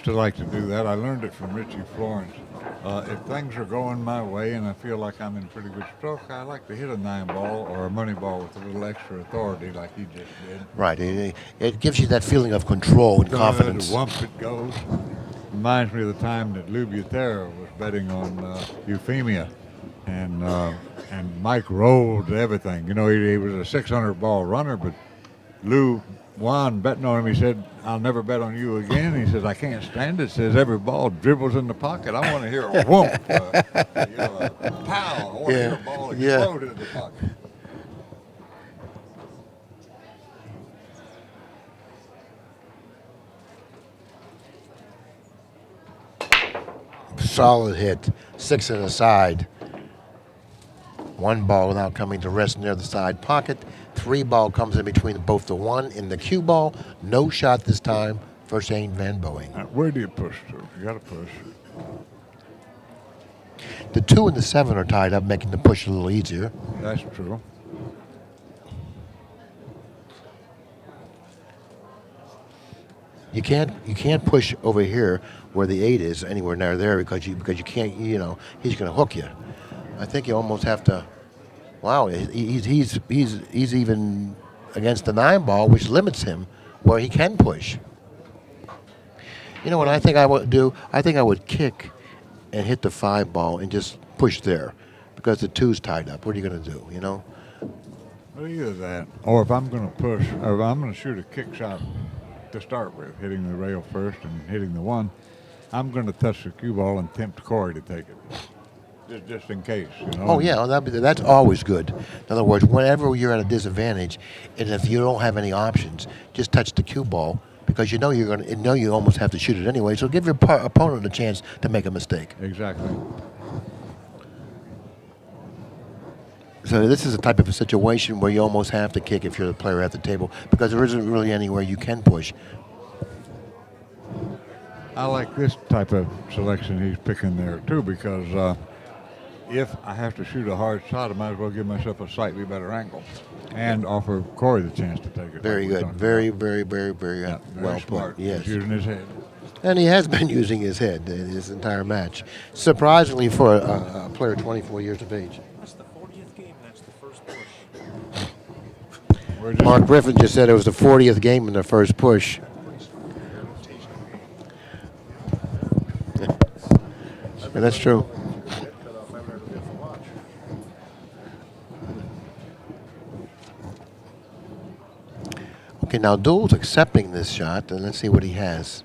to like to do that. I learned it from Richie Florence. If things are going my way and I feel like I'm in pretty good stroke, I like to hit a 9 ball or a money ball with a little extra authority like he just did. Right. It gives you that feeling of control and Good, confidence. whump it goes. Reminds me of the time that Lou Butera was betting on Euphemia, and Mike rolled everything. You know, he was a 600 ball runner, but Lou won betting on him. He said, "I'll never bet on you again." He says, "I can't stand it." Says every ball dribbles in the pocket. I want to hear a whoomp, a pow. I want to hear a ball Yeah. explode into the pocket. Solid hit. 6 in the side. 1 ball without coming to rest near the side pocket. 3 ball comes in between both the 1 and the cue ball. No shot this time for Shane Van Boeing. Where do you push to? You got to push. The 2 and the 7 are tied up, making the push a little easier. That's true. You can't push over here where the 8 is anywhere near there because you can't, he's going to hook you. I think you almost have to. Wow, he's even against the 9 ball, which limits him where he can push. You know what I think I would do? I think I would kick and hit the 5 ball and just push there because the 2's tied up. What are you going to do? Well, either that, or if I'm going to push, or if I'm going to shoot a kick shot to start with, hitting the rail first and hitting the 1, I'm going to touch the cue ball and tempt Corey to take it, just in case. Oh yeah, that's always good. In other words, whenever you're at a disadvantage, and if you don't have any options, just touch the cue ball because you almost have to shoot it anyway. So give your opponent a chance to make a mistake. Exactly. So this is a type of a situation where you almost have to kick if you're the player at the table because there isn't really anywhere you can push. I like this type of selection he's picking there too because if I have to shoot a hard shot, I might as well give myself a slightly better angle and offer Corey the chance to take it. Very good. Very well smart. put. Yes. He's using his head. And he has been using his head in his entire match. Surprisingly for a player 24 years of age. That's the 40th game. That's the first push. Mark Griffin just said it was the 40th game in the first push. And that's true. Okay, now Duel's accepting this shot, and let's see what he has.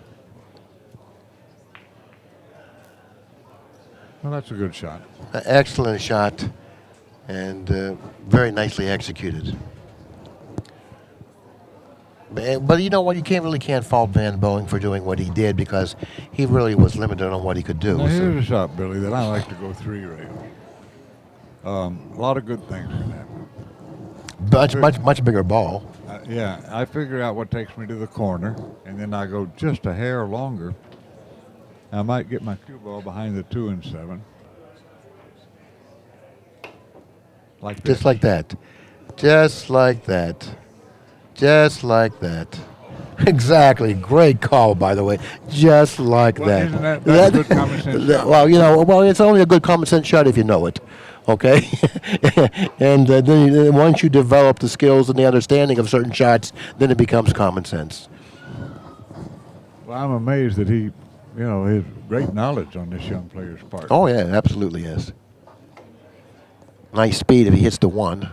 Well, that's a good shot. An excellent shot, and very nicely executed. But you know what? You can't fault Van Boeing for doing what he did because he really was limited on what he could do. Now, here's a shot, Billy, that I like to go 3 rails. A lot of good things can happen. Much bigger ball. Yeah, I figure out what takes me to the corner, and then I go just a hair longer. I might get my cue ball behind the 2 and 7. Like this. Just like that. Just like that. Just like that. Exactly. Great call, by the way. Just like that. Isn't that's a good common sense shot? Well, it's only a good common sense shot if you know it. Okay? And then once you develop the skills and the understanding of certain shots, then it becomes common sense. Well, I'm amazed that he, his great knowledge on this young player's part. Oh, yeah, absolutely, yes. Nice speed if he hits the 1.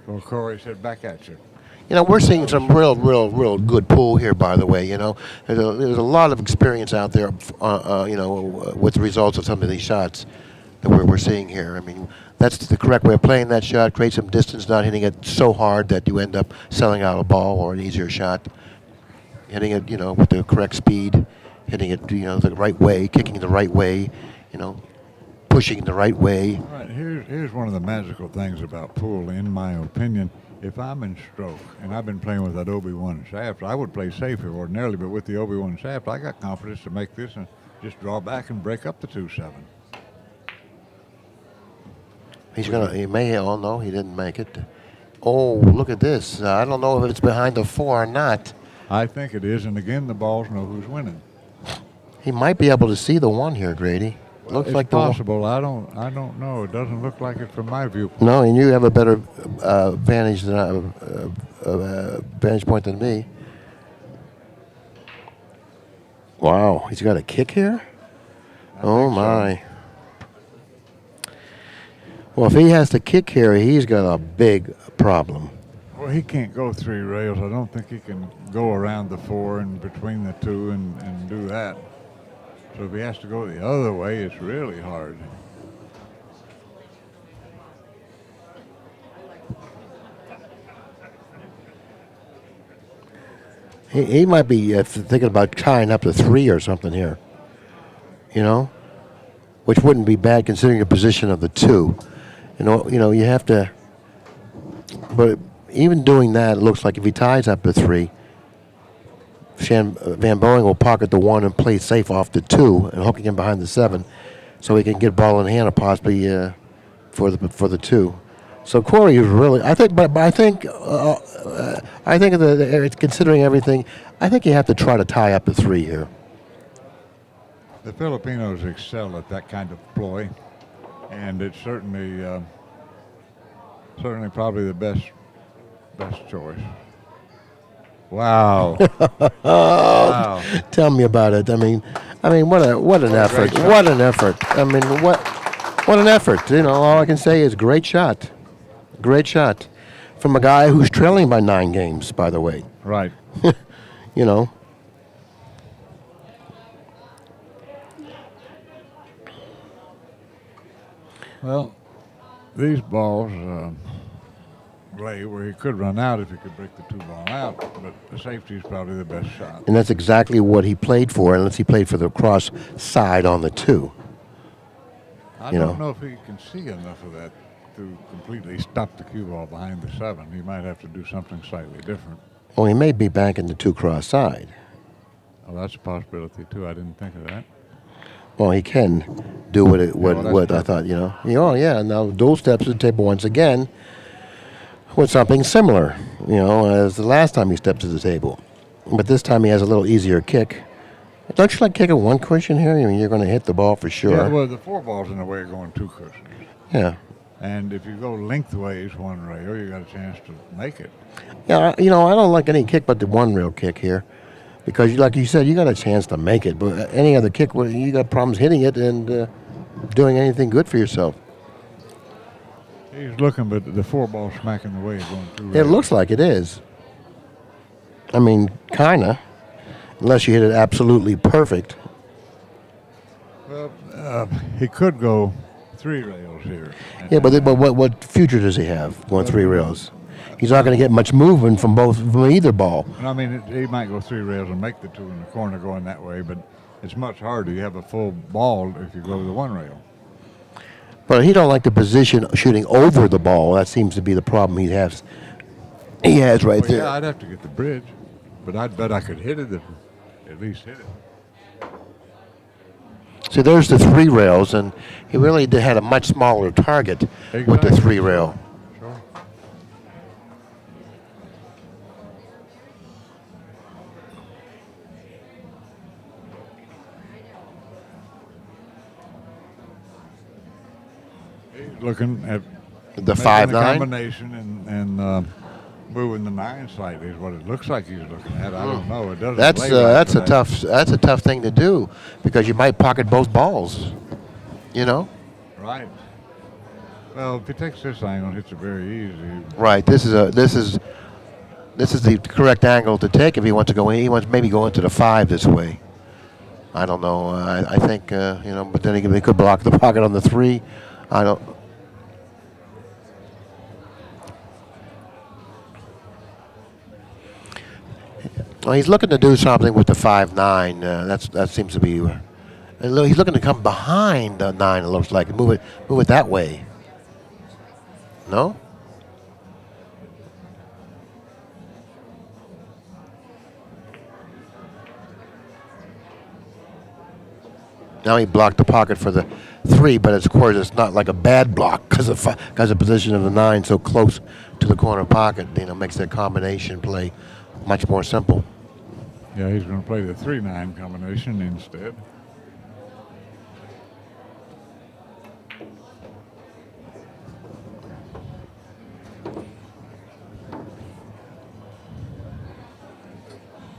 Well, Corey said, back at you. We're seeing some real good pool here, by the way. There's a lot of experience out there, with the results of some of these shots that we're seeing here. I mean, that's the correct way of playing that shot. Create some distance, not hitting it so hard that you end up selling out a ball or an easier shot. Hitting it, with the correct speed, hitting it, the right way, kicking the right way, pushing the right way. All right, here's one of the magical things about pool, in my opinion. If I'm in stroke, and I've been playing with that Obi-Wan shaft, I would play safer ordinarily, but with the Obi-Wan shaft, I got confidence to make this and just draw back and break up the 2-7. He may, oh no, he didn't make it. Oh, look at this. I don't know if it's behind the 4 or not. I think it is, and again, the balls know who's winning. He might be able to see the 1 here, Grady. Looks It's like the 1. possible. I don't know. It doesn't look like it from my viewpoint. No, and you have a better vantage point than me. Wow, he's got a kick here? Oh, think so. my. Well, if he has to kick here, he's got a big problem. Well, he can't go 3 rails. I don't think he can go around the 4 and between the 2 and do that. So if he has to go the other way, it's really hard. He might be thinking about tying up to 3 or something here. You know? Which wouldn't be bad considering the position of the 2. You have to. But even doing that, it looks like if he ties up to 3, Van Boeing will pocket the 1 and play safe off the 2 and hooking him behind the 7, so he can get ball in hand or possibly for the 2. So Corey is really, I think, but I think considering everything, I think you have to try to tie up to 3 here. The Filipinos excel at that kind of ploy, and it's certainly probably the best choice. Wow! Wow! Tell me about it. I mean, what an effort! What an effort! I mean, what an effort! All I can say is great shot from a guy who's trailing by 9 games. By the way, Right. Well, these balls lay where he could run out if he could break the 2 ball out, but the safety is probably the best shot. And that's exactly what he played for, unless he played for the cross side on the 2. I don't know if he can see enough of that to completely stop the cue ball behind the 7. He might have to do something slightly different. Well, he may be banking the 2 cross side. Oh, that's a possibility too. I didn't think of that. Well, he can do what I thought. Now dual steps to the table once again with something similar, as the last time he stepped to the table. But this time he has a little easier kick. Don't you like kicking 1 cushion here? I mean, you're going to hit the ball for sure. Yeah, well, the 4 balls in the way are going 2 cushions. Yeah. And if you go lengthways 1 rail, you got a chance to make it. Yeah, I don't like any kick but the 1 rail kick here. Because, like you said, you got a chance to make it. But any other kick, you got problems hitting it and doing anything good for yourself. He's looking, but the 4 ball smacking the way is going 2 rails. It looks like it is. I mean, kind of. Unless you hit it absolutely perfect. Well, he could go 3 rails here. Yeah, but what future does he have going 3 rails? He's not going to get much movement from either ball. I mean, he might go 3 rails and make the 2 in the corner going that way, but it's much harder. You have a full ball if you go the 1 rail. But he don't like the position shooting over the ball. That seems to be the problem he has. He has right there. Yeah, I'd have to get the bridge, but I'd bet I could hit it at least hit it. So there's the 3 rails, and he really had a much smaller target with the 3 rail. Sure. He's looking at The making 5-9? the combination and moving the 9 slightly is what it looks like he's looking at. I don't know. It doesn't. That's a tough thing to do because you might pocket both balls. Right. Well, if he takes this angle, hits it very easy. Right. This is the correct angle to take if he wants to go in. He wants maybe go into the 5 this way. I don't know. I think but then he could block the pocket on the 3. I don't. Well, he's looking to do something with the 5-9. That seems to be. He's looking to come behind the 9. It looks like move it that way. No. Now he blocked the pocket for the 3, but of course it's not like a bad block because the position of the 9 so close to the corner pocket. Makes that combination play much more simple. Yeah, he's going to play the 3-9 combination instead.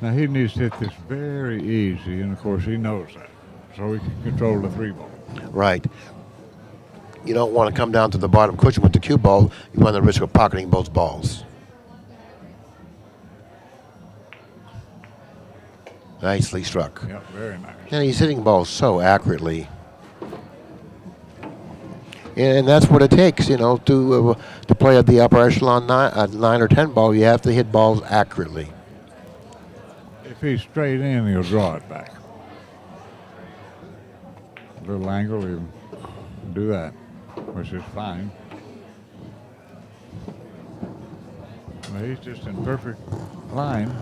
Now he needs to hit this very easy, and of course he knows that, so he can control the 3 ball. Right. You don't want to come down to the bottom cushion with the cue ball. You run the risk of pocketing both balls. Nicely struck. Yeah, very nice. And he's hitting balls so accurately. And that's what it takes, to play at the upper echelon 9 or 10 ball. You have to hit balls accurately. If he's straight in, he'll draw it back. A little angle, he'll do that, which is fine. Well, he's just in perfect line.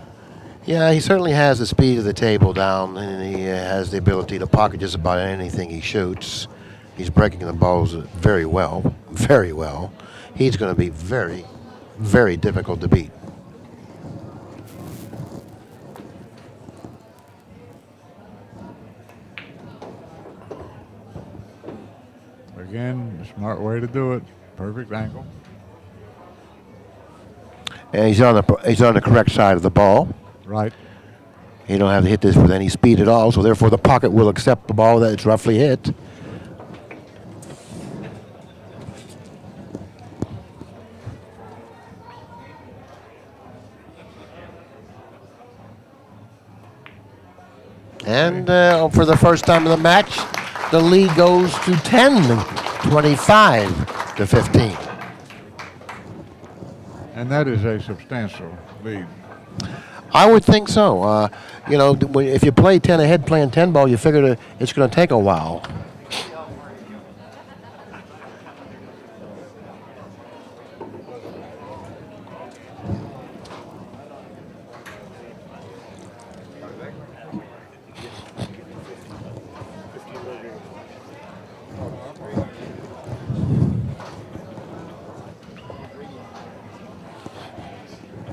Yeah, he certainly has the speed of the table down, and he has the ability to pocket just about anything he shoots. He's breaking the balls very well, very well. He's going to be very, very difficult to beat. Again, a smart way to do it. Perfect angle. And he's on the correct side of the ball. Right. You don't have to hit this with any speed at all, so therefore the pocket will accept the ball that it's roughly hit. And for the first time in the match, the lead goes to 10, 25 to 15. And that is a substantial lead. I would think so. If you play 10 ahead playing 10 ball, you figure it's going to take a while.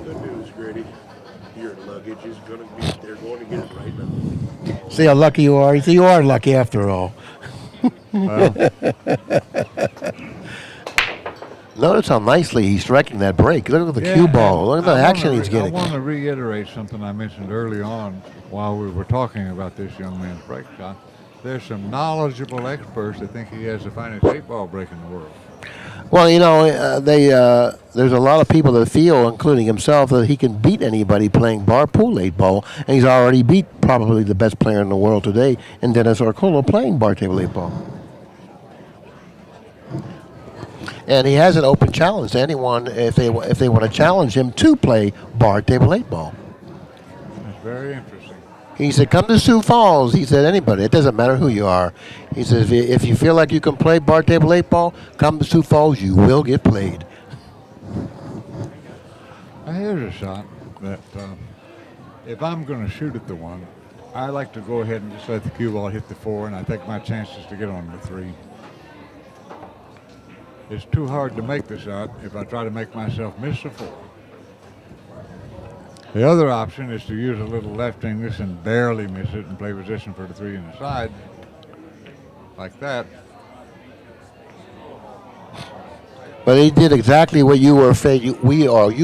Good news, Grady. Your luggage is going to be, they're going to get it right now. See how lucky you are? You are lucky after all. Well, Notice how nicely he's striking that break. Look at the cue ball. Look at the action he's getting. I want to reiterate something I mentioned early on while we were talking about this young man's break shot. There's some knowledgeable experts that think he has the finest 8-ball break in the world. Well, there's a lot of people that feel, including himself, that he can beat anybody playing bar pool 8-ball, and he's already beat probably the best player in the world today, in Dennis Orcolo playing bar table 8-ball. And he has an open challenge to anyone if they want to challenge him to play bar table 8-ball. That's very interesting. He said, come to Sioux Falls. He said, anybody. It doesn't matter who you are. He says, if you feel like you can play bar table 8-ball, come to Sioux Falls. You will get played. Now here's a shot that if I'm going to shoot at the 1, I like to go ahead and just let the cue ball hit the 4, and I take my chances to get on the 3. It's too hard to make the shot if I try to make myself miss the 4. The other option is to use a little left-handedness and barely miss it and play position for the 3 in the side, like that. But he did exactly what you were afraid you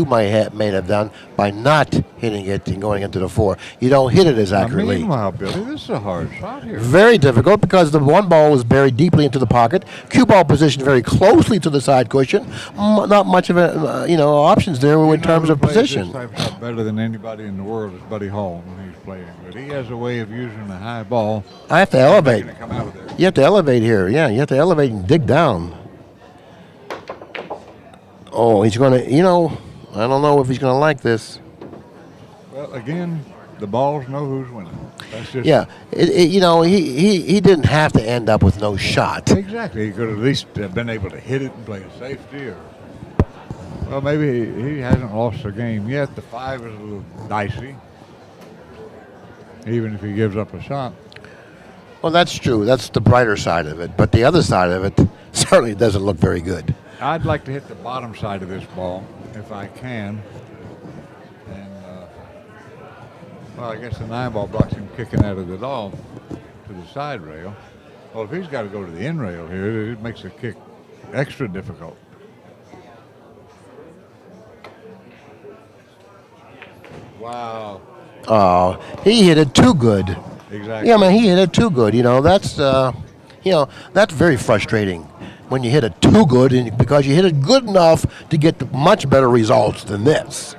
may have done by not hitting it and going into the 4. You don't hit it as accurately. Meanwhile, Billy, this is a hard shot here. Very difficult because the 1 ball was buried deeply into the pocket. Cue ball positioned very closely to the side cushion. Not much of options there in terms of position. This type of shot better than anybody in the world is Buddy Hall when he's playing. But he has a way of using the high ball. I have to elevate. Come out of there. You have to elevate here. Yeah, you have to elevate and dig down. Oh, he's going to, I don't know if he's going to like this. Well, again, the balls know who's winning. That's just he didn't have to end up with no shot. Exactly. He could at least have been able to hit it and play a safety. Well, maybe he hasn't lost a game yet. The 5 is a little dicey, even if he gives up a shot. Well, that's true. That's the brighter side of it. But the other side of it certainly doesn't look very good. I'd like to hit the bottom side of this ball if I can. And, I guess the 9-ball blocks him kicking out of it all to the side rail. Well, if he's got to go to the in rail here, it makes the kick extra difficult. Wow. He hit it too good. Exactly. Yeah, man, he hit it too good. That's very frustrating when you hit it too good, and because you hit it good enough to get much better results than this.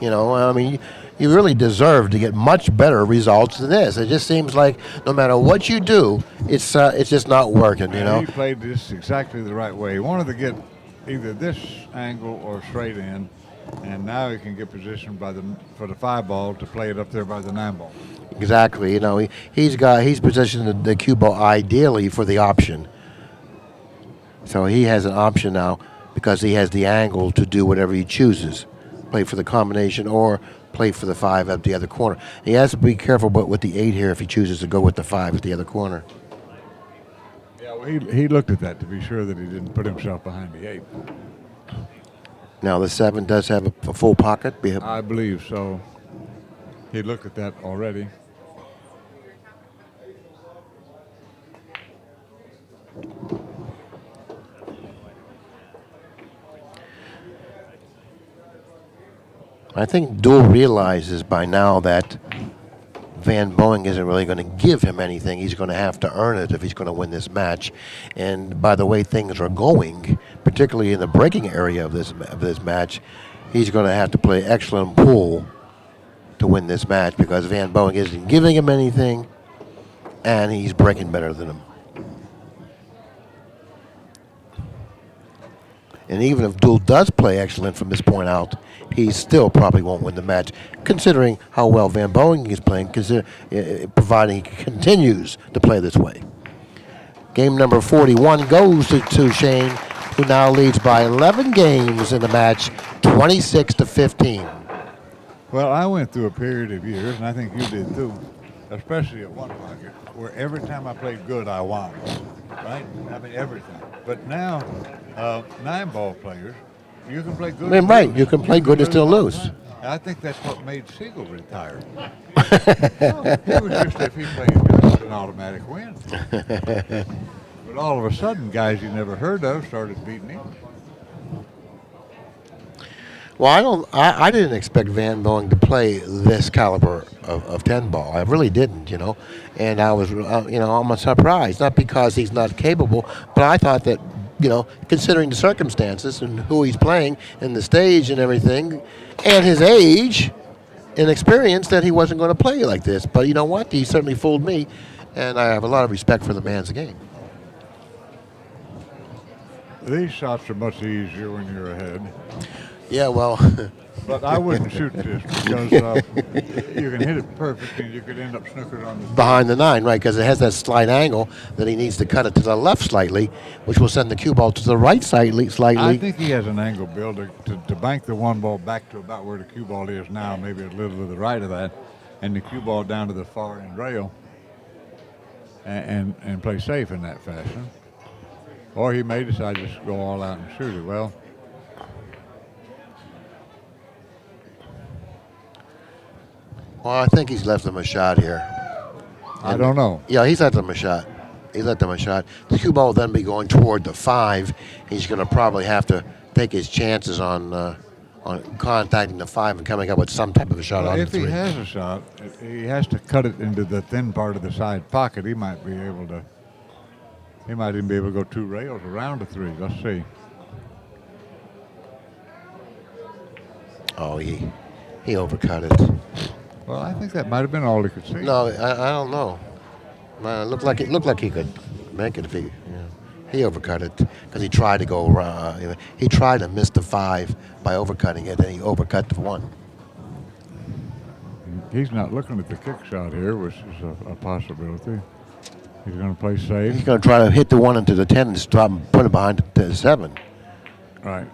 I mean, you really deserve to get much better results than this. It just seems like no matter what you do, it's just not working. And he played this exactly the right way. He wanted to get either this angle or straight in, and now he can get positioned for the 5 ball to play it up there by the 9 ball. Exactly. He's positioned the cue ball ideally for the option. So he has an option now because he has the angle to do whatever he chooses, play for the combination or play for the 5 at the other corner. He has to be careful with the 8 here if he chooses to go with the 5 at the other corner. Yeah, well, he looked at that to be sure that he didn't put himself behind the 8. Now the 7 does have a full pocket. I believe so. He looked at that already. I think Duel realizes by now that Van Boeing isn't really going to give him anything. He's going to have to earn it if he's going to win this match. And by the way things are going, particularly in the breaking area of this match, he's going to have to play excellent pool to win this match because Van Boeing isn't giving him anything, and he's breaking better than him. And even if Duel does play excellent from this point out, he still probably won't win the match, considering how well Van Boeing is playing, providing he continues to play this way. Game number 41 goes to Shane, who now leads by 11 games in the match, 26-15. Well, I went through a period of years, and I think you did too, especially at one pocket, where every time I played good, I won. Right? I mean, everything. But now, 9-ball players, you can play good. Right, you can play good and still lose. I think that's what made Siegel retire. He was just, if he played good, it was an automatic win. But all of a sudden, guys you never heard of started beating him. Well, I didn't expect Van Boeing to play this caliber of 10-ball. I really didn't, And I was, almost surprised. Not because he's not capable, but I thought that, considering the circumstances and who he's playing and the stage and everything, and his age and experience, that he wasn't going to play like this. But you know what? He certainly fooled me, and I have a lot of respect for the man's game. These shots are much easier when you're ahead. Yeah, well. But I wouldn't shoot this because you can hit it perfect and you could end up snookered on the behind the 9, right, because it has that slight angle that he needs to cut it to the left slightly, which will send the cue ball to the right slightly. I think he has an angle built to bank the 1 ball back to about where the cue ball is now, maybe a little to the right of that, and the cue ball down to the far end rail and play safe in that fashion. Or he may decide to just go all out and shoot it. Well, I think he's left him a shot here. I don't know. Yeah, he's left him a shot. The cue ball will then be going toward the 5. He's going to probably have to take his chances on contacting the 5 and coming up with some type of a shot on the 3. If he has a shot, he has to cut it into the thin part of the side pocket. He might even be able to go 2 rails around the 3. Let's see. Oh, he overcut it. Well, I think that might have been all he could see. No, I don't know. It looked like he could make it if he overcut it because he tried to go around. He tried to miss the 5 by overcutting it, and he overcut the 1. He's not looking at the kick shot here, which is a possibility. He's going to play safe. He's going to try to hit the 1 into the 10 and stop and put it behind the 7. Right.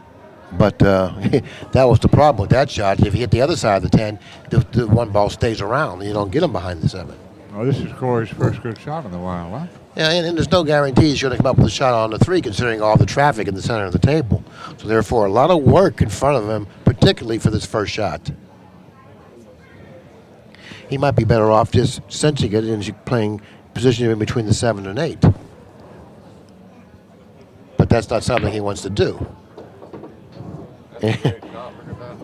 But that was the problem with that shot. If you hit the other side of the 10, the 1 ball stays around, and you don't get him behind the 7. Well, this is Corey's first good shot in a while, huh? Yeah, and there's no guarantee he's going to come up with a shot on the 3, considering all the traffic in the center of the table. So therefore, a lot of work in front of him, particularly for this first shot. He might be better off just cinching it and playing position in between the 7 and 8. But that's not something he wants to do.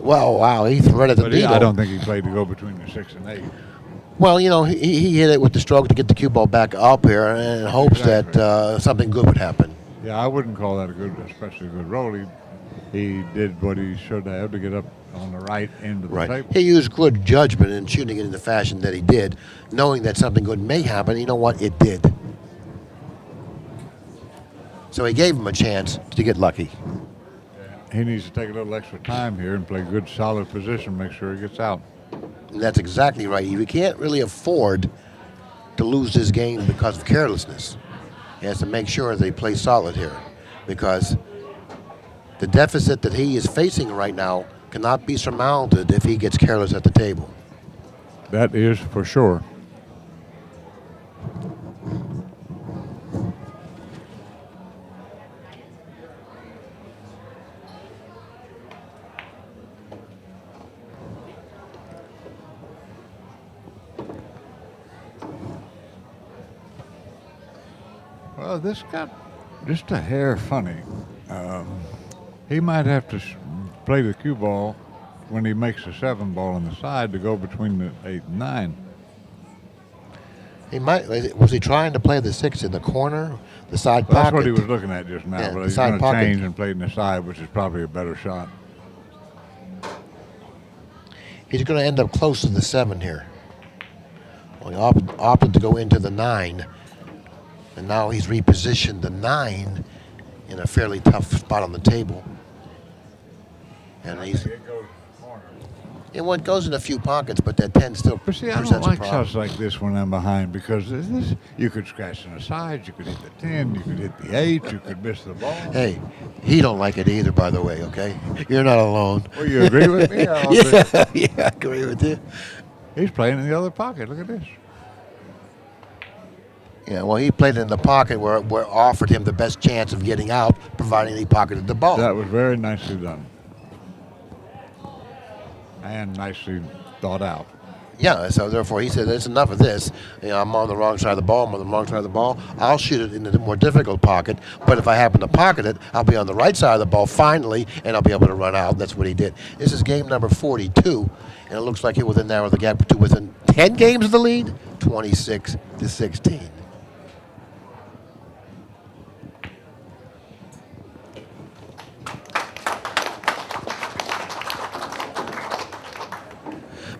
Well, wow, he threaded the But needle. I don't think he played to go between the 6 and 8. Well, he hit it with the stroke to get the cue ball back up here in hopes Exactly. that something good would happen. Yeah, I wouldn't call that especially a good roll. He did what he should have to get up on the right end of the Right. table. He used good judgment in shooting it in the fashion that he did, knowing that something good may happen. You know what? It did. So he gave him a chance to get lucky. He needs to take a little extra time here and play good, solid position, make sure he gets out. And that's exactly right. You can't really afford to lose this game because of carelessness. He has to make sure that he plays solid here, because the deficit that he is facing right now cannot be surmounted if he gets careless at the table. That is for sure. Well, this got just a hair funny. He might have to play the cue ball when he makes the 7 ball on the side to go between the 8 and 9. He might. Was he trying to play the 6 in the corner, the side Well, pocket? that's what he was looking at just now, Yeah, but the he's side going to pocket. change and play in the side, which is probably a better shot. He's going to end up close to the 7 here. Well, he opted to go into the 9, and now he's repositioned the 9 in a fairly tough spot on the table. And he's It goes corner. it goes in a few pockets, but that 10 still But see, I presents don't a like problem. shots like this when I'm behind, because this you could scratch on the sides, you could hit the 10, you could hit the 8, you could miss the ball. Hey, he don't like it either, by the way. Okay, you're not alone. Well, you agree with me? I'll yeah, yeah, I agree with you. He's playing in the other pocket. Look at this. Yeah, well, he played in the pocket where offered him the best chance of getting out, providing he pocketed the ball. That was very nicely done. And nicely thought out. Yeah, so therefore he said, "There's enough of this. I'm on the wrong side of the ball. I'm on the wrong side of the ball. I'll shoot it in the more difficult pocket. But if I happen to pocket it, I'll be on the right side of the ball finally, and I'll be able to run out." That's what he did. This is game number 42, and it looks like he will narrow the gap to within 10 games of the lead, 26-16.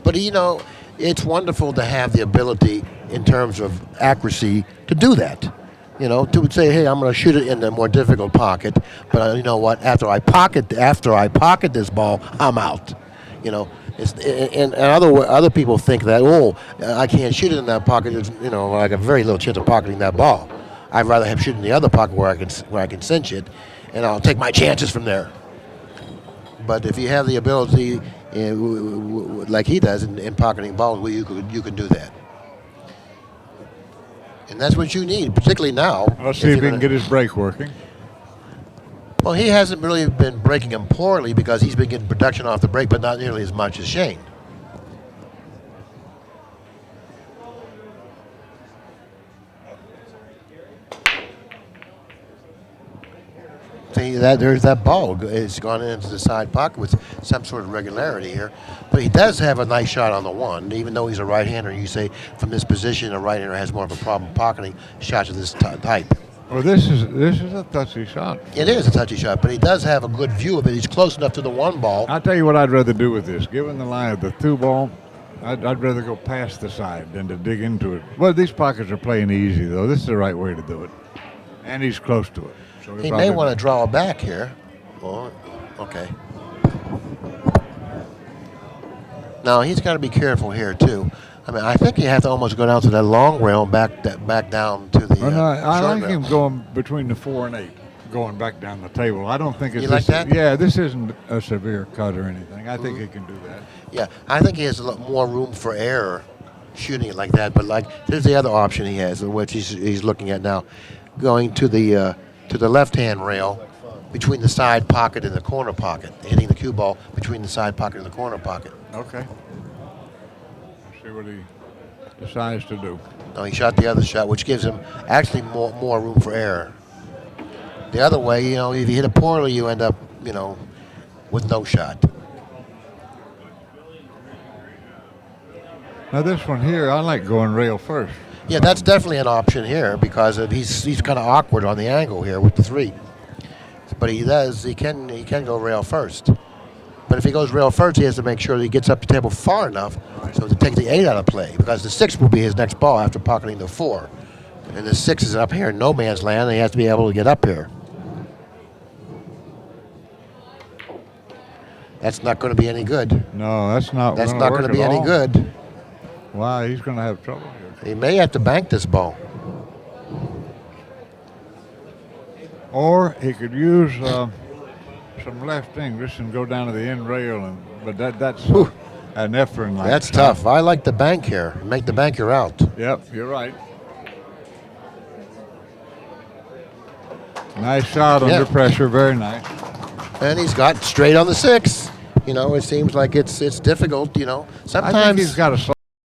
But it's wonderful to have the ability in terms of accuracy to do that. To say, hey, I'm going to shoot it in the more difficult pocket, but you know what? After I pocket this ball, I'm out. And other people think that, I can't shoot it in that pocket. I got very little chance of pocketing that ball. I'd rather have shoot in the other pocket where I can cinch it, and I'll take my chances from there. But if you have the ability, like he does in pocketing balls, well, you can do that. And that's what you need, particularly now. Let's see if he can get his break working. Well, he hasn't really been breaking them poorly because he's been getting production off the break, but not nearly as much as Shane. See, there's that ball. It's gone into the side pocket with some sort of regularity here. But he does have a nice shot on the 1, even though he's a right-hander. You say from this position, a right-hander has more of a problem pocketing shots of this type. Well, this is a touchy shot. It is a touchy shot, but he does have a good view of it. He's close enough to the 1 ball. I'll tell you what I'd rather do with this. Given the line of the 2 ball, I'd rather go past the side than to dig into it. Well, these pockets are playing easy, though. This is the right way to do it. And he's close to it. So He may want to draw back here. Oh, okay. Now, he's got to be careful here, too. I think you have to almost go down to that long rail and back down to the Well, no, I short like rail. him going between the 4 and 8, going back down the table. I don't think it's You like that? Yeah, this isn't a severe cut or anything. I think he can do that. Yeah, I think he has a lot more room for error shooting it like that. But there's the other option he has, which he's looking at now, going to the left-hand rail between the side pocket and the corner pocket, hitting the cue ball between the side pocket and the corner pocket. Okay. See what he decides to do. No, he shot the other shot, which gives him actually more room for error. The other way, if you hit it poorly, you end up, with no shot. Now this one here, I like going rail first. Yeah, that's definitely an option here because he's kind of awkward on the angle here with the 3. But he can go rail first. But if he goes rail first, he has to make sure that he gets up the table far enough so to take the 8 out of play because the 6 will be his next ball after pocketing the 4. And the 6 is up here in no man's land, and he has to be able to get up here. That's not going to be any good. No, that's not. That's gonna not work going to be at any all. good. Wow, he's going to have trouble here. He may have to bank this ball. Or he could use some left English and go down to the end rail, but that's an effort. Like That's tough. I like the bank here. Make the bank, you're out. Yep, you're right. Nice shot Yeah. under pressure, very nice. And he's got straight on the 6. You know, it seems like it's difficult. You know, I think sometimes he's got a